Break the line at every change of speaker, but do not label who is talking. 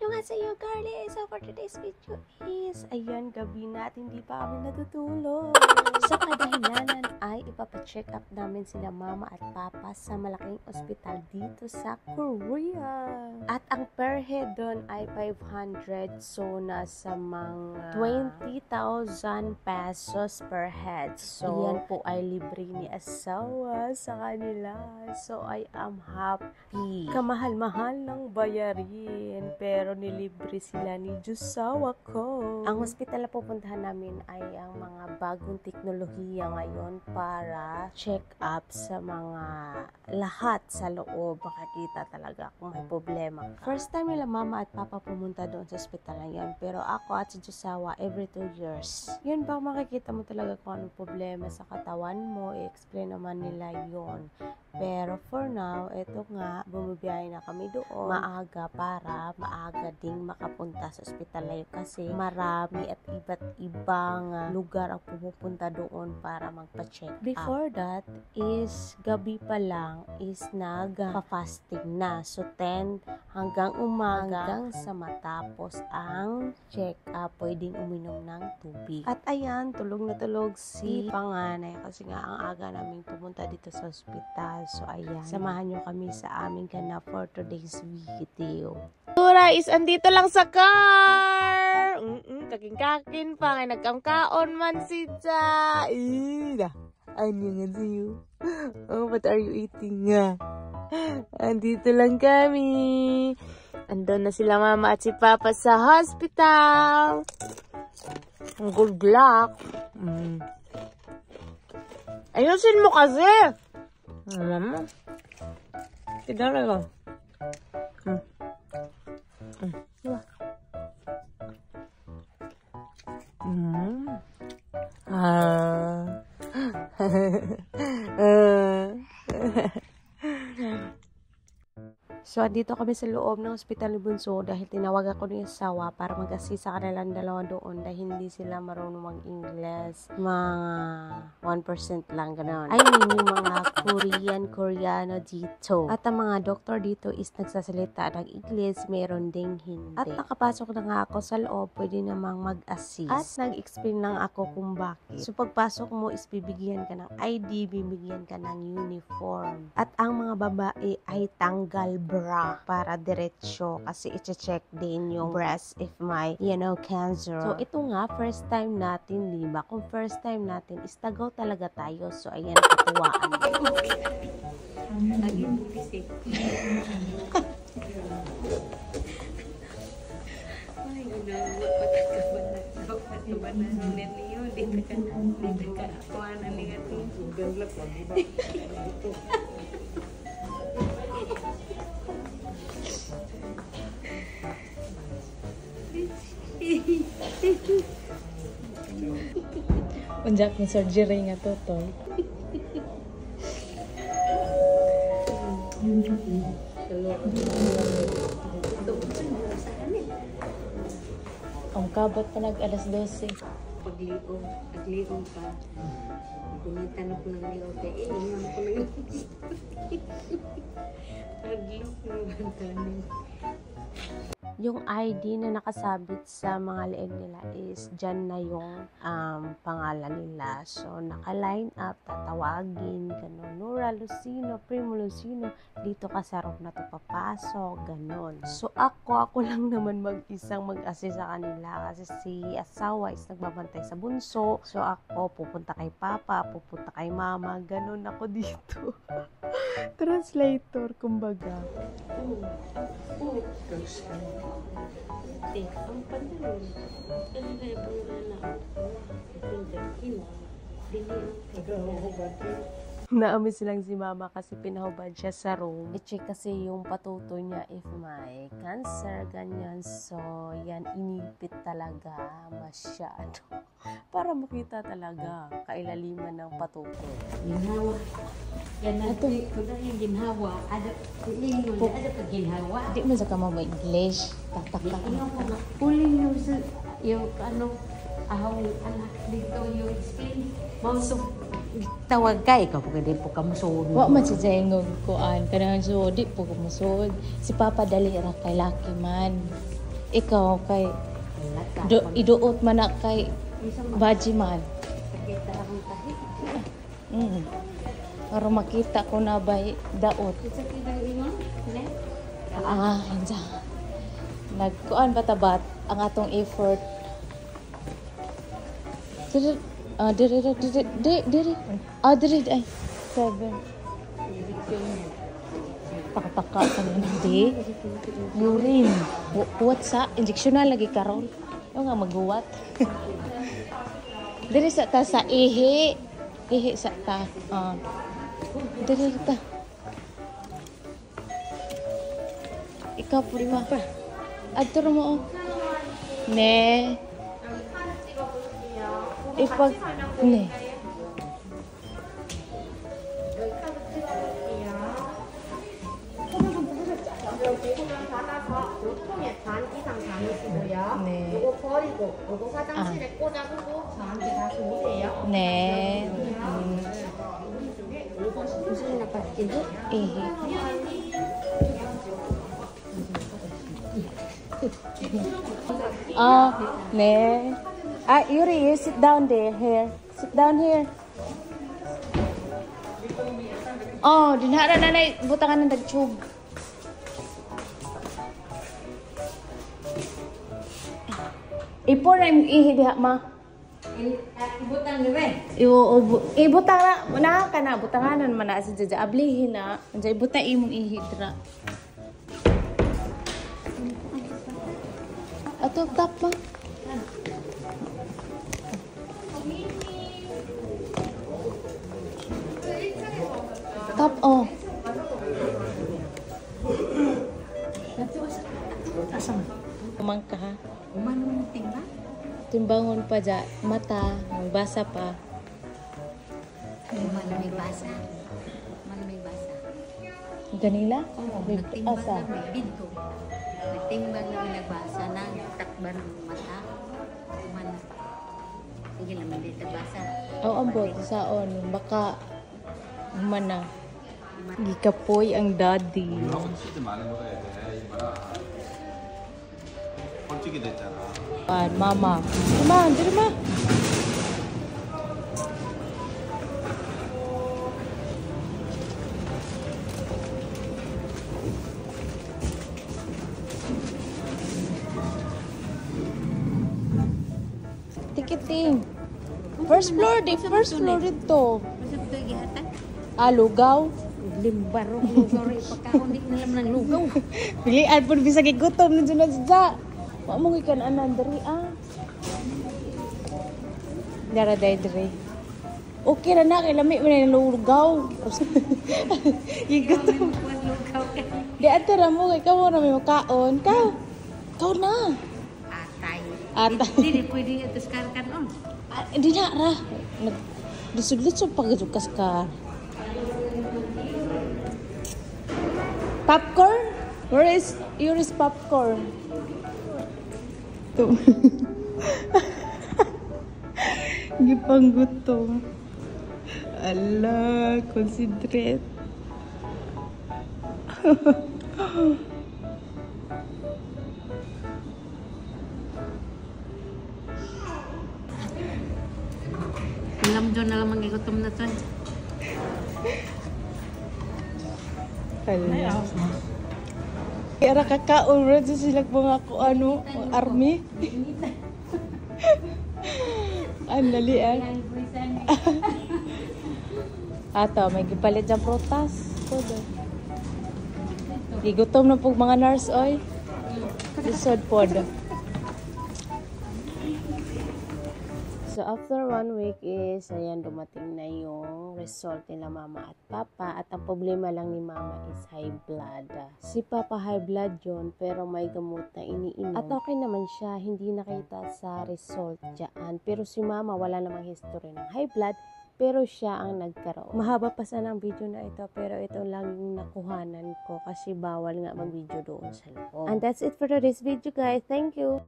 Annyeonghaseyo girlies! So for today's video is, ayan, gabi na at hindi pa kami natutulog. So kadahilanan ay ipapacheck up namin sila mama at papa sa malaking ospital dito sa Korea. At ang per head doon ay 500, so nasa mga 20,000 pesos per head. So yan po ay libre ni asawa sa kanila. So I am happy. Kamahal-mahal ng bayarin, pero nilibre sila ni Jusawa ko. Ang hospital na pupuntahan namin ay ang mga bagong teknolohiya ngayon para check up sa mga lahat sa loob. Makakita talaga kung may problema ka. First time nila mama at papa pumunta doon sa hospital na yun, pero ako at si Jusawa every 2 years. Yun ba, makikita mo talaga kung anong problema sa katawan mo, i-explain naman nila yun. Pero for now, eto nga, bumibiyahe na kami doon maaga para maaga ding makapunta sa ospital na yun kasi marami at iba't ibang lugar ang pumupunta doon para magpa-check up. Before that is gabi pa lang is nagpa-fasting na. So 10 hanggang umaga hanggang sa matapos ang check up, pwedeng uminom ng tubig. At ayan, tulog na tulog si panganay kasi nga ang aga namin pumunta dito sa ospital. So ayan, samahan nyo kami sa aming ganap for today's video. Tura is andito lang sa car. Kaking-kakin pa ngay nagkamkaon man si Ja. Annyeonghaseyo. Oh, what are you eating nga? Andito lang kami. Andun na sila mama at si papa sa hospital. Good luck. Ayusin mo kasi. Alam mo. Tignan na lang. So, andito kami sa loob ng ospital ni Bunso dahil tinawag ako ni asawa para mag-assist sa kanilang dalawa doon dahil hindi sila marunong mag-Ingles. Mga 1% lang, gano'n. I mean, yung mga Koreano dito. At ang mga doktor dito is nagsasalita ng Ingles, meron ding hindi. At nakapasok na nga ako sa loob, pwede namang mag-assist. At nag-explain lang ako kung bakit. So, pagpasok mo is bibigyan ka ng ID, bibigyan ka ng uniform. At ang mga babae ay tanggal bra para diretsyo kasi i-check din yung breast if may, cancer. So, ito nga, first time natin, diba? Kung first time natin, is tagaw talaga tayo. So, ayan, katuwaan. Lagi bulis eh. Ay, patakabanan niyo. Dito ka akuan na negatif. Ganlap lang, diba?
Unjak ni surgery nga to tol. Ang kabot pa nag alas 12.
Pagliong pa. Gunitan ako ng liog. Iiwan ko na yun. Pagliong naman tanin. Yung ID na nakasabit sa mga leeg nila is dyan na yung pangalan nila. So, naka-line up, tatawagin, gano'n. Nora Lucino, Primo Lucino, dito ka sa room na to papasok, gano'n. So, ako lang naman mag-isang mag-assist sa kanila kasi si asawa is nagbabantay sa bunso. So, ako pupunta kay papa, pupunta kay mama, gano'n ako dito. Translator, kumbaga. Ang pantalon, ano na Naamis lang si mama kasi pinahubad siya sa room. I-check kasi yung patuto niya if may cancer, ganyan. So, yan, inipit talaga masyado. Para makita talaga kailaliman ng patuto.
Ginhawa. Yan na ito. Kuna yung ginhawa. Ada pa ginhawa.
Di mo sa ka mag-English. Tak.
Uling yung ano, ahong anak dito yung explain. Mauso. Tawag ka, ikaw po hindi po ka masud.
Wa man si Jengog kuan kanang so di po ko masud. Si Papa dali ra kay laki man. Ikaw kay iduot man na kay Baji man. Para makita ko na bay daot. Hinsa. Nagkuan batabat ang atong effort. Diri ay 7. Pakapaka ka na hindi. Urine. Buwat sa injection na lagi karon. Yung nga magbuwat. Diri sa ta sa ihi. Ihi sa ta. Diri ta. Ikaw po pa. Adto mo. Ne. Ipag ne. 네.
무슨 나빠진지?
네. Yuri, you sit down there. Here. Sit down here. Dinara nanay butangan ng dagtube. Ipon na yung ihi diha, ma.
Ibutang ni Ben.
Ibutang na ka na. Butanganan man na sa jaja. Ablihin na. Anjay, ibutang imong ihi dira. Ato, tap ma. Tap, Asam. Kumangka ha.
Umanong timbang?
Timbangon pa dyan. Mata. Magbasa pa.
Mana may basa. Mana may basa.
Ganila?
Nagtimbang
Asa?
na may bidto. Nagtimbang na may nagbasa na takban ng mata. Mana. Sige lang, hindi tagbasa.
Ambot. Saon. Baka humana. Gikapoy ang daddy.
진짜 많은 거라 해야 돼. 이봐라. 꼴찌게 됐잖아.
Mama. Diri ma. Ticketing. First floor dito.
Masap ito igihatag?
Lugaw.
Limbarong lugaw rin pagkaon. Hindi na lang ng lugaw.
Pilian po bisa gigutom na dyan sa. Mamo ikan anan diri Dara diri. Okay ra na kay lami man lugaw. Gigutom.
Lugaw ka.
Di ato ra mo kay kamo ra may makaon. Kau na.
Atay. Hindi pwede ito skarkan on.
Di na ra. Disuglit sa pagdukas ka. Popcorn? Where is popcorn? Ito. Gipanggutom. Ala, considerate.
Alam dyan na lang magigutom na to.
Ala. Kaya kakaon rin sa sila mga army. Ang lalian. Ato, may gipalit dyan protas. Gigutom na po mga nurse, oy. Lisod pod. So, after 1 week is, ayan, dumating na yung result nila mama at papa. At ang problema lang ni mama is high blood. Si papa high blood yun, pero may gamot na iniinom. At okay naman siya, hindi nakita sa result dyan. Pero si mama, wala namang history ng high blood, pero siya ang nagkaroon. Mahaba pa sana ang video na ito, pero ito lang yung nakuhanan ko kasi bawal nga mag-video doon sa loob. And that's it for today's video, guys. Thank you!